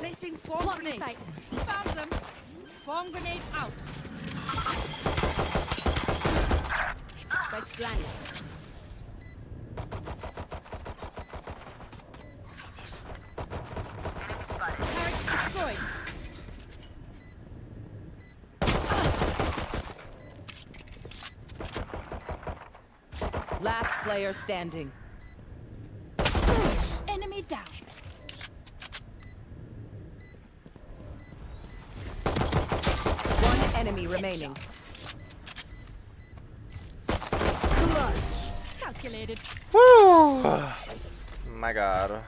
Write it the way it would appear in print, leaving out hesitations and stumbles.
Placing swarm grenade. Found them. Swarm grenade out. Spike planted. Turret destroyed. Last player standing. Enemy down. One enemy remaining. Calculated. Woo! My God.